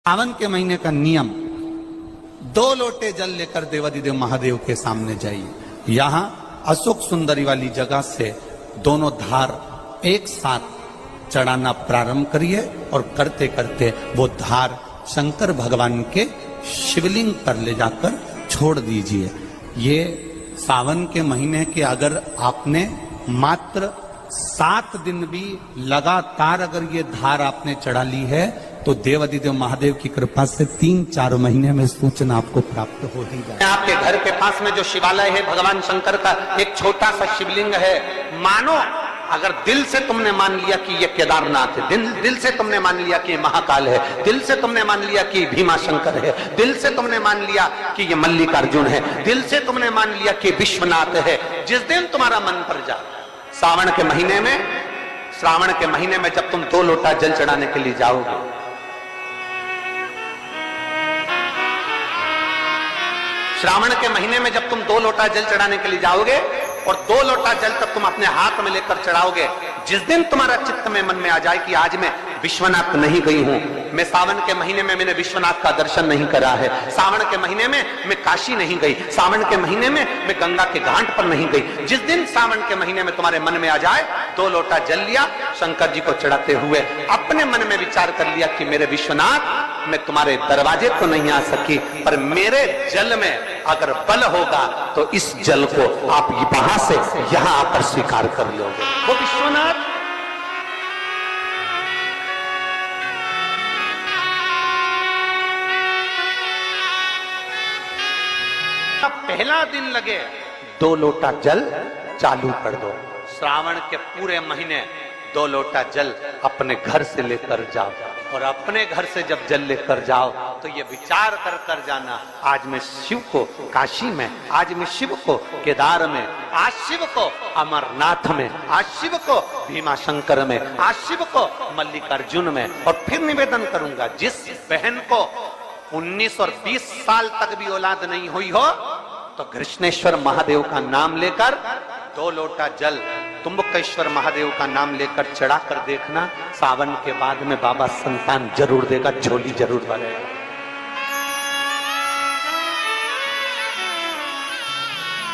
सावन के महीने का नियम, 2 लोटे जल लेकर देवादिदेव महादेव के सामने जाइए। यहां अशोक सुंदरी वाली जगह से दोनों धार एक साथ चढ़ाना प्रारंभ करिए और करते करते वो धार शंकर भगवान के शिवलिंग पर ले जाकर छोड़ दीजिए। ये सावन के महीने के अगर आपने मात्र 7 दिन भी लगातार अगर ये धार आपने चढ़ा ली है तो देवादिदेव महादेव की कृपा से 3-4 महीने में सूचना आपको प्राप्त हो ही जाए। आपके घर के पास में जो शिवालय है भगवान शंकर का एक छोटा सा शिवलिंग है। मानो अगर दिल से तुमने मान लिया कि ये केदारनाथ है, दिल से तुमने मान लिया कि ये महाकाल है, दिल से तुमने मान लिया कि भीमा शंकर है, दिल से तुमने मान लिया कि ये मल्लिकार्जुन है, दिल से तुमने मान लिया कि विश्वनाथ है। जिस दिन तुम्हारा मन पर जा, श्रावण के महीने में जब तुम 2 लोटा जल चढ़ाने के लिए जाओगे, श्रावण के महीने में जब तुम 2 लोटा जल चढ़ाने के लिए जाओगे और 2 लोटा जल तक तुम अपने हाथ में लेकर चढ़ाओगे, जिस दिन तुम्हारा चित्त में मन में आ जाए कि आज मैं विश्वनाथ नहीं गई हूं, मैं सावन के महीने में मैंने विश्वनाथ का दर्शन नहीं करा है, सावन के महीने में मैं काशी नहीं गई, सावन के महीने में मैं गंगा के घाट पर नहीं गई, जिस दिन सावन के महीने में तुम्हारे मन में आ जाए 2 लोटा जल लिया, शंकर जी को चढ़ाते हुए अपने मन में विचार कर लिया कि मेरे विश्वनाथ, मैं तुम्हारे दरवाजे तो नहीं आ सकी, पर मेरे जल में अगर बल होगा तो इस जल को आप वहां से यहां आकर स्वीकार कर लोगे। वो विश्वनाथ पहला दिन लगे 2 लोटा जल चालू कर दो। श्रावण के पूरे महीने 2 लोटा जल अपने घर से लेकर जाओ और अपने घर से जब जल लेकर जाओ तो ये विचार कर कर जाना, आज मैं शिव को काशी में, आज मैं शिव को केदार में, आज शिव को अमरनाथ में, आज शिव को भीमा शंकर में, आज शिव को मल्लिकार्जुन में। और फिर निवेदन करूंगा, जिस बहन को 19 और 20 साल तक भी औलाद नहीं हुई हो तो कृष्णेश्वर महादेव का नाम लेकर 2 लोटा जल तुम्बकेश्वर महादेव का नाम लेकर चढ़ा कर देखना, सावन के बाद में बाबा संतान जरूर देगा, झोली जरूर भरेगा।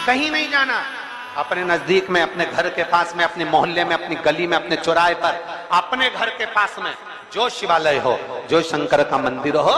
कहीं नहीं जाना, अपने नजदीक में, अपने घर के पास में, अपने मोहल्ले में, अपनी गली में, अपने चौराहे पर, अपने घर के पास में जो शिवालय हो, जो शंकर का मंदिर हो,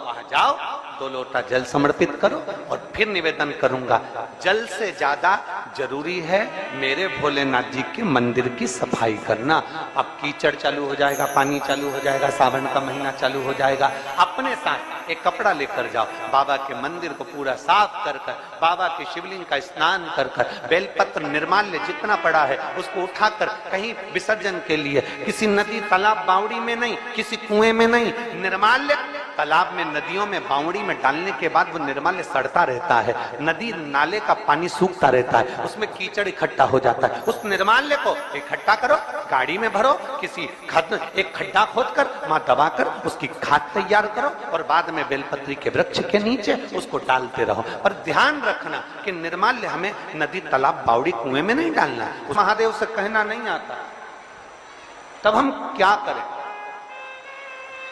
वहां जाओ, 2 लोटा जल समर्पित करो और फिर निवेदन करूंगा, जल से ज्यादा जरूरी है मेरे भोलेनाथ जी के मंदिर की सफाई करना। अब कीचड़ चालू हो जाएगा, पानी चालू हो जाएगा, सावन का महीना चालू हो जाएगा, अपने साथ एक कपड़ा लेकर जाओ, बाबा के मंदिर को पूरा साफ कर कर, बाबा के शिवलिंग का स्नान कर कर, बेलपत्र निर्माल्य जितना पड़ा है उसको उठाकर कहीं विसर्जन के लिए, किसी नदी तालाब बावड़ी में नहीं, किसी कुएं में नहीं, निर्माल्य तालाब में, नदियों में, बावड़ी में डालने के बाद वो निर्माल्य सड़ता रहता है, नदी नाले का पानी सूखता रहता है, उसमें कीचड़ इकट्ठा हो जाता है। उस निर्माल्य को इकट्ठा करो, गाड़ी में भरो, किसी एक खड्डा खोदकर वहां दबाकर उसकी खाद तैयार करो और बाद में बेलपत्री के वृक्ष के नीचे उसको डालते रहो। और ध्यान रखना कि निर्माल्य हमें नदी तालाब बावड़ी कुएं में नहीं डालना, महादेव से कहना नहीं आता। तब हम क्या करें?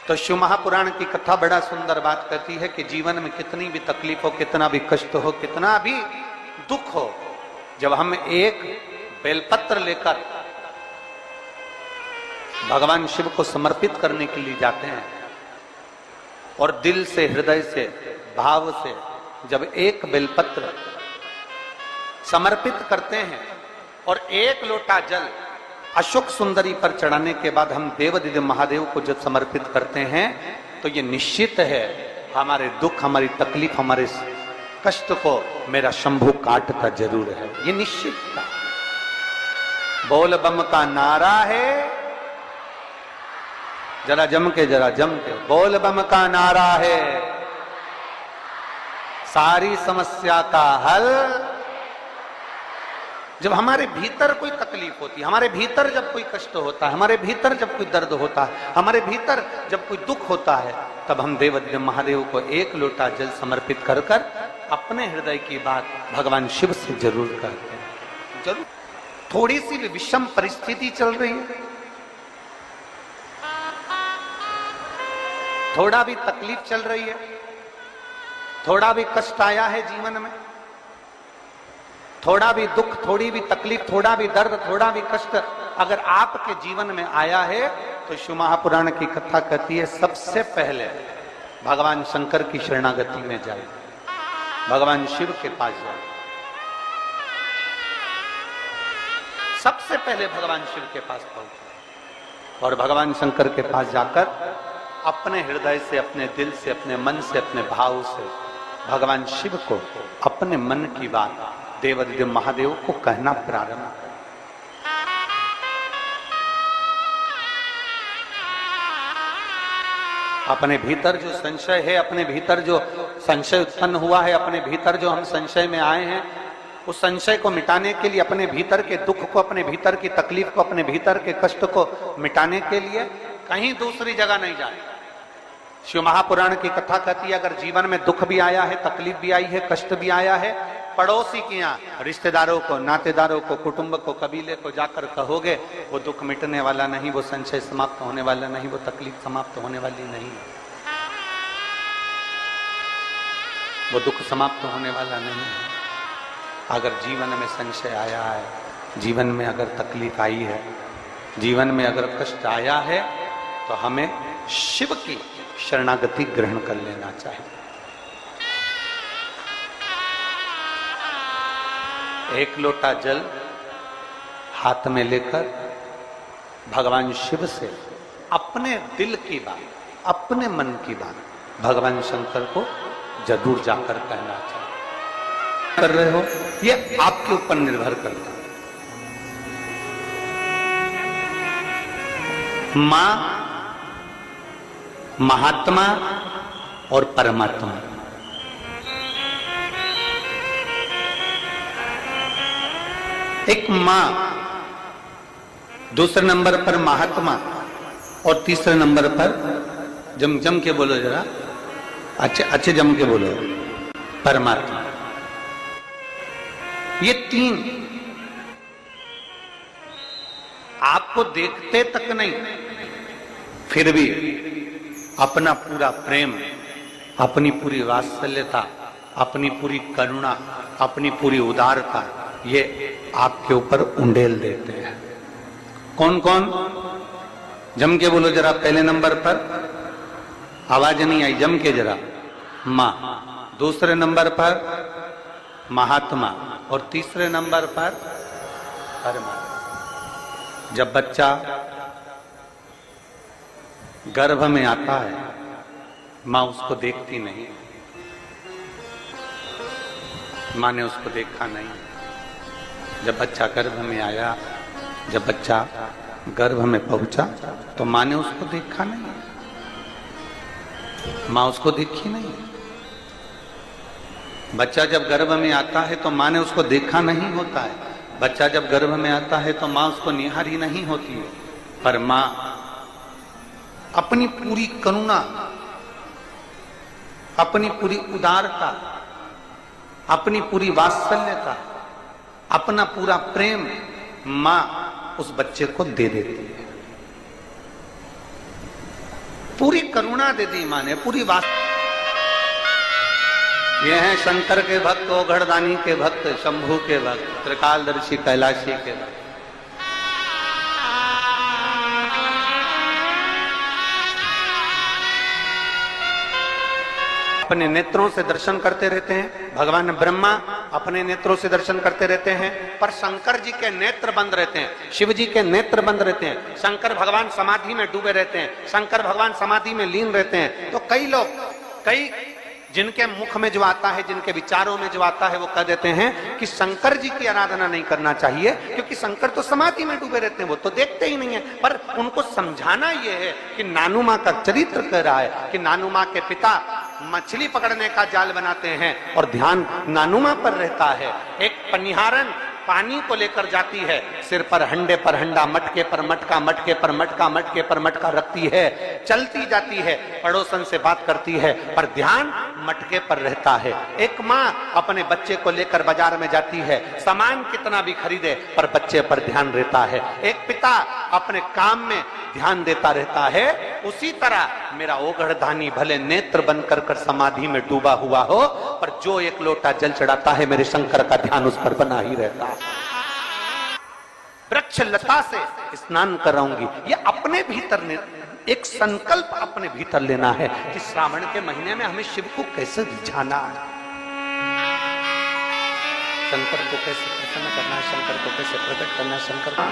तो शिव महापुराण की कथा बड़ा सुंदर बात कहती है कि जीवन में कितनी भी तकलीफ हो, कितना भी कष्ट हो, कितना भी दुख हो, जब हम एक बेलपत्र लेकर भगवान शिव को समर्पित करने के लिए जाते हैं और दिल से, हृदय से, भाव से जब एक बेलपत्र समर्पित करते हैं और 1 लोटा जल अशोक सुंदरी पर चढ़ाने के बाद हम देवादिदेव महादेव को जब समर्पित करते हैं तो ये निश्चित है हमारे दुख, हमारी तकलीफ, हमारे कष्ट को मेरा शंभू काटता जरूर है, ये निश्चित था। बोल बम का नारा है, जरा जम के बोल बम का नारा है, सारी समस्या का हल। जब हमारे भीतर कोई तकलीफ होती है, हमारे भीतर जब कोई कष्ट होता है, हमारे भीतर जब कोई दर्द होता है, हमारे भीतर जब कोई दुख होता है, तब हम देवादिदेव महादेव को 1 लोटा जल समर्पित कर कर अपने हृदय की बात भगवान शिव से जरूर करते हैं। जरूर थोड़ी सी भी विषम परिस्थिति चल रही है, थोड़ा भी तकलीफ चल रही है, थोड़ा भी कष्ट आया है जीवन में, थोड़ा भी दुख, थोड़ी भी तकलीफ, थोड़ा भी दर्द, थोड़ा भी कष्ट अगर आपके जीवन में आया है तो शिव महापुराण की कथा कहती है सबसे पहले भगवान शंकर की शरणागति में जाए, भगवान शिव के पास जाए। सबसे पहले भगवान शिव के पास पहुंचे और भगवान शंकर के पास जाकर अपने हृदय से, अपने दिल से, अपने मन से, अपने भाव से भगवान शिव को अपने मन की बात देवादिदेव महादेव को कहना प्रारंभ कर। अपने भीतर जो संशय है, अपने भीतर जो संशय उत्पन्न हुआ है, अपने भीतर जो हम संशय में आए हैं, उस संशय को मिटाने के लिए, अपने भीतर के दुख को, अपने भीतर की तकलीफ को, अपने भीतर के कष्ट को मिटाने के लिए कहीं दूसरी जगह नहीं जाए। शिव महापुराण की कथा कहती है अगर जीवन में दुख भी आया है, तकलीफ भी आई है, कष्ट भी आया है, पड़ोसी के यहाँ रिश्तेदारों को, नातेदारों को, कुटुंब को, कबीले को जाकर कहोगे, वो दुख मिटने वाला नहीं, वो संशय समाप्त होने वाला नहीं, वो तकलीफ समाप्त होने वाली नहीं, वो दुख समाप्त होने वाला नहीं है। अगर जीवन में संशय आया है, जीवन में अगर तकलीफ आई है, जीवन में अगर कष्ट आया है, तो हमें शिव की शरणागति ग्रहण कर लेना चाहिए। एक लोटा जल हाथ में लेकर भगवान शिव से अपने दिल की बात, अपने मन की बात भगवान शंकर को जरूर जाकर कहना चाहिए। कर रहे हो ये आपके ऊपर निर्भर करता है। मां, महात्मा और परमात्मा, एक मां, दूसरे नंबर पर महात्मा और तीसरे नंबर पर जम के बोलो जरा, अच्छे जम के बोलो, परमात्मा। ये तीन आपको देखते तक नहीं, फिर भी अपना पूरा प्रेम, अपनी पूरी वात्सल्यता, अपनी पूरी करुणा, अपनी पूरी उदारता ये आपके ऊपर उंडेल देते हैं। कौन कौन? जम के बोलो जरा। पहले नंबर पर आवाज नहीं आई, जम के जरा। मां, दूसरे नंबर पर महात्मा और तीसरे नंबर पर परमात्मा। जब बच्चा गर्भ में आता है, मां उसको देखती नहीं, मां ने उसको देखा नहीं। जब बच्चा गर्भ में आया, जब बच्चा गर्भ में पहुंचा, तो मां ने उसको देखा नहीं, मां उसको देखी नहीं। बच्चा जब गर्भ में आता है तो मां ने उसको देखा नहीं होता है। बच्चा जब गर्भ में आता है तो मां उसको निहारी नहीं होती है, पर मां अपनी पूरी करुणा, अपनी पूरी उदारता, अपनी पूरी वात्सल्यता, अपना पूरा प्रेम मां उस बच्चे को दे देती है। पूरी करुणा दे दी मां ने, पूरी ये हैं शंकर के भक्त, ओघड़दानी के भक्त, शंभू के भक्त, त्रिकालदर्शी कैलाशी के भक्त। अपने नेत्रों से दर्शन करते रहते हैं। भगवान ब्रह्मा अपने नेत्रों से दर्शन करते रहते हैं, पर शंकर जी के नेत्र बंद रहते हैं, शिव जी के नेत्र बंद रहते हैं। शंकर भगवान समाधि में डूबे रहते हैं, शंकर भगवान समाधि में लीन रहते हैं। तो कई लोग, कई जिनके मुख में जो आता है, जिनके विचारों में जो आता है, वो कह देते हैं कि शंकर जी की आराधना नहीं करना चाहिए, क्योंकि शंकर तो समाधि में डूबे रहते हैं, वो तो देखते ही नहीं है। पर उनको समझाना ये है कि नानू माँ का चरित्र कह रहा है कि नानू माँ के पिता मछली पकड़ने का जाल बनाते हैं और ध्यान नानू माँ पर रहता है। एक पनिहारन पानी को लेकर जाती है, सिर पर हंडे पर हंडा, मटके पर मटका, मटके पर मटका, मटके पर मटका रखती है, चलती जाती है, पड़ोसन से बात करती है, पर ध्यान मटके पर रहता है। एक माँ अपने बच्चे को लेकर बाजार में जाती है, सामान कितना भी खरीदे पर बच्चे पर ध्यान रहता है। एक पिता अपने काम में ध्यान देता रहता है, उसी तरह मेरा ओगढ़धानी भले नेत्र बनकर कर समाधि में डूबा हुआ हो, पर जो एक लोटा जल चढ़ाता है मेरे शंकर का ध्यान उस पर बना ही रहता है। वृक्ष लता से स्नान कराऊंगी, ये अपने भीतर एक संकल्प अपने भीतर लेना है कि श्रावण के महीने में हमें शिव को कैसे रिझाना है, शंकर को कैसे प्रसन्न करना है, शंकर को कैसे प्रकट करना है। शंकर को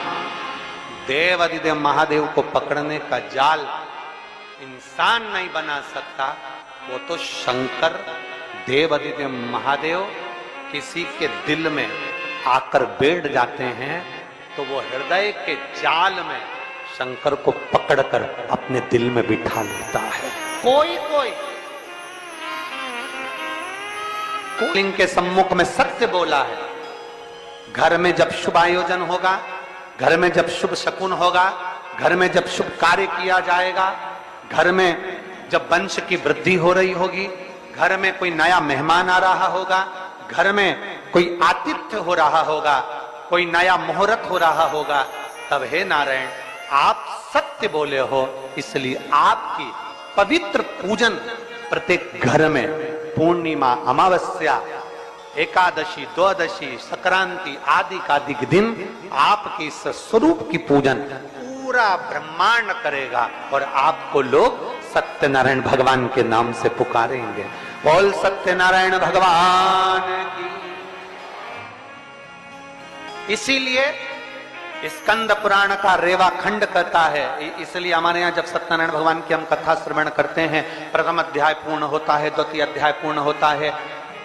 देव अधिदेव महादेव को पकड़ने का जाल इंसान नहीं बना सकता, वो तो शंकर देव अधिदेव महादेव किसी के दिल में आकर बैठ जाते हैं तो वो हृदय के जाल में शंकर को पकड़कर अपने दिल में बिठा लेता है। कोई कोई लिंग के सम्मुख में सत्य बोला है। घर में जब शुभ आयोजन होगा, घर में जब शुभ शकुन होगा, घर में जब शुभ कार्य किया जाएगा, घर में जब वंश की वृद्धि हो रही होगी, घर में कोई नया मेहमान आ रहा होगा, घर में कोई आतिथ्य हो रहा होगा, कोई नया मुहूर्त हो रहा होगा, तब हे नारायण आप सत्य बोले हो, इसलिए आपकी पवित्र पूजन प्रत्येक घर में पूर्णिमा, अमावस्या, एकादशी, द्वादशी, संक्रांति आदि का दिन आपके इस स्वरूप की पूजन पूरा ब्रह्मांड करेगा और आपको लोग सत्यनारायण भगवान के नाम से पुकारेंगे। बोल सत्यनारायण भगवान की। इसीलिए स्कंद पुराण का रेवा खंड कहता है, इसलिए हमारे यहाँ जब सत्यनारायण भगवान की हम कथा श्रवण करते हैं, प्रथम अध्याय पूर्ण होता है, द्वितीय अध्याय पूर्ण होता है,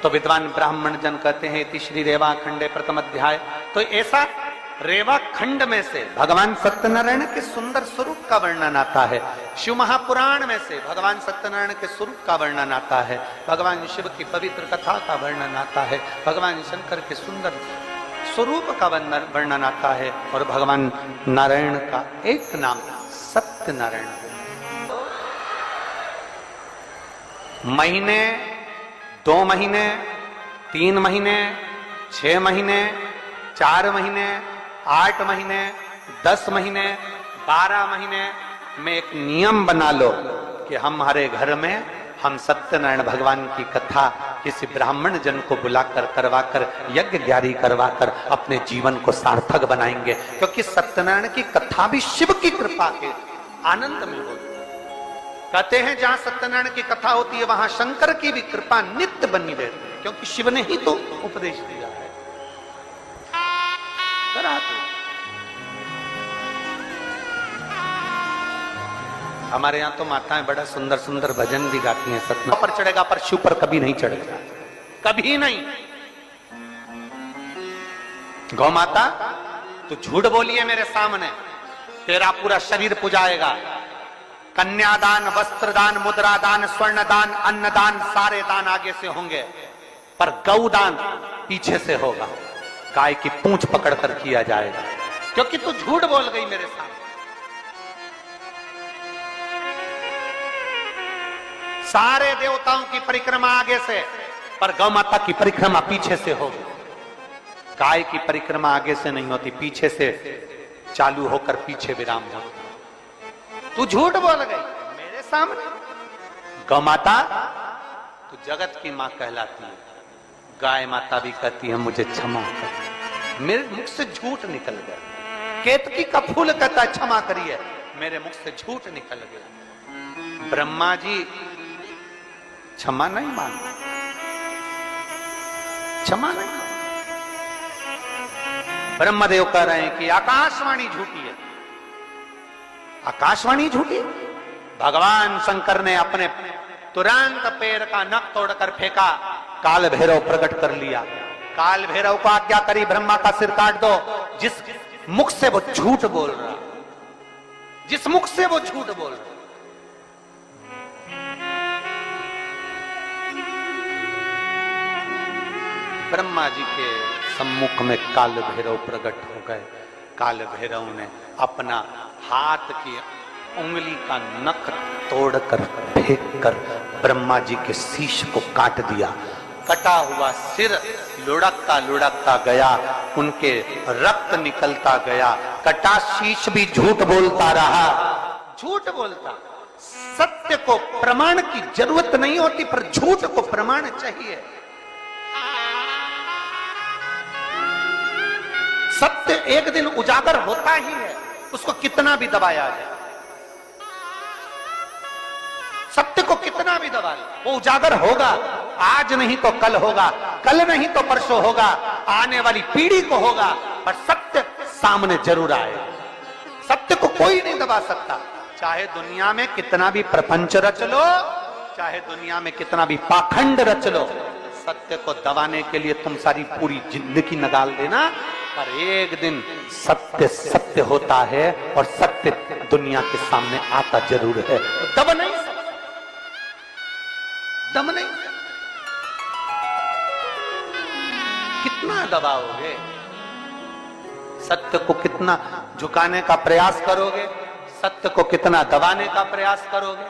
तो विद्वान ब्राह्मण जन कहते हैं इति श्री रेवा खंडे प्रथम अध्याय। तो ऐसा रेवा खंड में से भगवान सत्यनारायण के सुंदर स्वरूप का वर्णन आता है, शिव महापुराण में से भगवान सत्यनारायण के स्वरूप का वर्णन आता है, भगवान शिव की पवित्र कथा का वर्णन आता है, भगवान शंकर के सुंदर स्वरूप का वर्णन आता है, और भगवान नारायण का एक नाम सत्यनारायण है। महीने, 2 महीने, 3 महीने, 6 महीने, 4 महीने, 8 महीने, 10 महीने, 12 महीने में एक नियम बना लो कि हमारे घर में हम सत्यनारायण भगवान की कथा किसी ब्राह्मण जन को बुलाकर करवाकर यज्ञ ग्यारी करवाकर अपने जीवन को सार्थक बनाएंगे, क्योंकि सत्यनारायण की कथा भी शिव की कृपा के आनंद में होती है। कहते हैं जहां सत्यनारायण की कथा होती है वहां शंकर की भी कृपा नित्य बनी रहती है, क्योंकि शिव ने ही तो उपदेश दिया है। हमारे यहाँ तो माताएं बड़ा सुंदर सुंदर भजन भी गाती हैं, सतना पर चढ़ेगा पर शिव पर कभी नहीं चढ़ेगा, कभी नहीं। गौ माता तू झूठ बोली है मेरे सामने, तेरा पूरा शरीर पुजाएगा। कन्यादान, वस्त्रदान, मुद्रादान, स्वर्णदान, अन्नदान, सारे दान आगे से होंगे, पर गौदान पीछे से होगा, गाय की पूंछ पकड़कर किया जाएगा, क्योंकि तू झूठ बोल गई मेरे सामने। सारे देवताओं की परिक्रमा आगे से, पर गौ माता की परिक्रमा पीछे से होगी। गाय की परिक्रमा आगे से नहीं होती, पीछे से चालू होकर पीछे विराम होती। तू झूठ बोल गई मेरे सामने। गौ माता तू जगत की मां कहलाती है, गाय माता भी कहती है मुझे क्षमा कर, मेरे मुख से झूठ निकल गया। केतकी का फूल कहता है क्षमा करिए, मेरे मुख से झूठ निकल गया। ब्रह्मा जी क्षमा नहीं मांगते, क्षमा नहीं। ब्रह्मदेव कह रहे हैं कि आकाशवाणी झूठी है, आकाशवाणी झूठी। भगवान शंकर ने अपने तुरंत पैर का नख तोड़कर फेंका, काल भैरव प्रकट कर लिया। काल भैरव को आज्ञा करी ब्रह्मा का सिर काट दो। जिस मुख से वो झूठ बोल रहा, जिस मुख से वो झूठ बोल रहा, ब्रह्मा जी के सम्मुख में काल भैरव प्रकट हो गए। काल भैरव ने अपना हाथ की उंगली का नख तोड़कर फेंककर ब्रह्मा जी के शीश को काट दिया। कटा हुआ सिर लुढ़कता लुढ़कता गया, उनके रक्त निकलता गया। कटा शीश भी झूठ बोलता रहा, झूठ बोलता। सत्य को प्रमाण की जरूरत नहीं होती, पर झूठ को प्रमाण चाहिए। सत्य एक दिन उजागर होता ही है, उसको कितना भी दबाया जाए। सत्य को कितना भी दबा ले, वो उजागर होगा। आज नहीं तो कल होगा, कल नहीं तो परसों होगा, आने वाली पीढ़ी को होगा, पर सत्य सामने जरूर आएगा। सत्य को कोई नहीं दबा सकता। चाहे दुनिया में कितना भी प्रपंच रच लो, चाहे दुनिया में कितना भी पाखंड रच लो, सत्य को दबाने के लिए तुम सारी पूरी जिंदगी निकाल देना, पर एक दिन सत्य सत्य होता है और सत्य दुनिया के सामने आता जरूर है। तो दब नहीं सकता, दम नहीं। कितना दबाओगे? सत्य को कितना झुकाने का प्रयास करोगे? सत्य को कितना दबाने का प्रयास करोगे?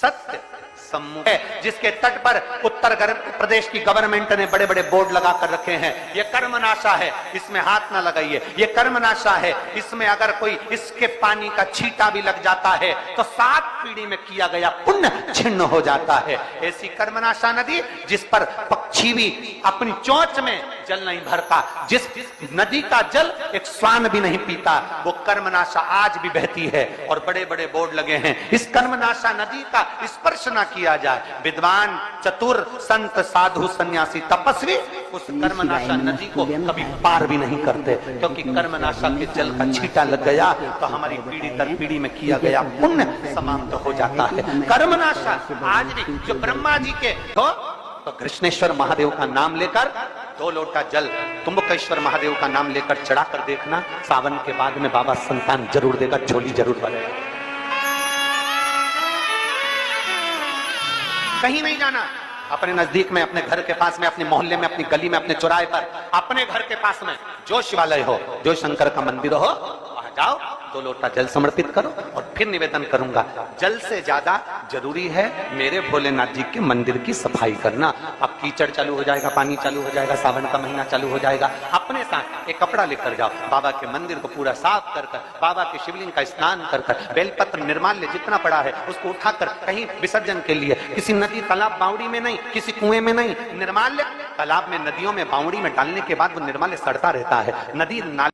सत्य सम्मुख है, जिसके तट पर उत्तर प्रदेश की गवर्नमेंट ने बड़े बड़े बोर्ड लगा कर रखे हैं। ये कर्मनाशा है, इसमें हाथ ना लगाइए। ये कर्मनाशा है, इसमें अगर कोई इसके पानी का छींटा भी लग जाता है तो 7 पीढ़ी में किया गया पुण्य छिन्न हो जाता है। ऐसी कर्मनाशा नदी जिस पर पक्षी भी अपनी चोंच में जल नहीं भरता, जिस नदी का जल एक श्वान भी नहीं पीता, वो कर्मनाशा आज भी बहती है और बड़े बड़े बोर्ड लगे हैं। इस कर्मनाशा नदी का स्पर्श ना किया जाए। विद्वान, चतुर, संत, साधु, सन्यासी, तपस्वी उस कर्मनाशा नदी को कभी पार भी नहीं करते, क्योंकि कर्मनाशा के जल का छींटा लग गया तो हमारी पीढ़ी दर पीढ़ी में किया गया पुण्य समाप्त हो जाता है। कर्मनाशा आज भी जो ब्रह्मा जी के हो, तो कृष्णेश्वर महादेव का नाम लेकर 2 लोटा जल तुम्बकेश्वर महादेव का नाम लेकर चढ़ा कर देखना, सावन के बाद में बाबा संतान जरूर देगा, झोली जरूर भरेगा। कहीं नहीं जाना, अपने नजदीक में, अपने घर के पास में, अपने मोहल्ले में, अपनी गली में, अपने चौराहे पर, अपने घर के पास में जो शिवालय हो, जो शंकर का मंदिर हो, वहां जाओ, 2 लोटा जल समर्पित करो। और फिर निवेदन करूंगा, जल से ज्यादा जरूरी है मेरे भोलेनाथ जी के मंदिर की सफाई करना। अब कीचड़ चालू हो जाएगा, पानी चालू हो जाएगा, सावन का महीना चालू हो जाएगा, अपने साथ एक कपड़ा लेकर जाओ, बाबा के मंदिर को पूरा साफ कर कर, बाबा के शिवलिंग का स्नान कर कर, बेलपत्र निर्माल्य जितना पड़ा है उसको उठाकर कहीं विसर्जन के लिए, किसी नदी तालाब बावड़ी में नहीं, किसी कुएं में नहीं। निर्माल्य तालाब में, नदियों में, बावड़ी में डालने के बाद वो निर्माल्य सड़ता रहता है। नदी नाले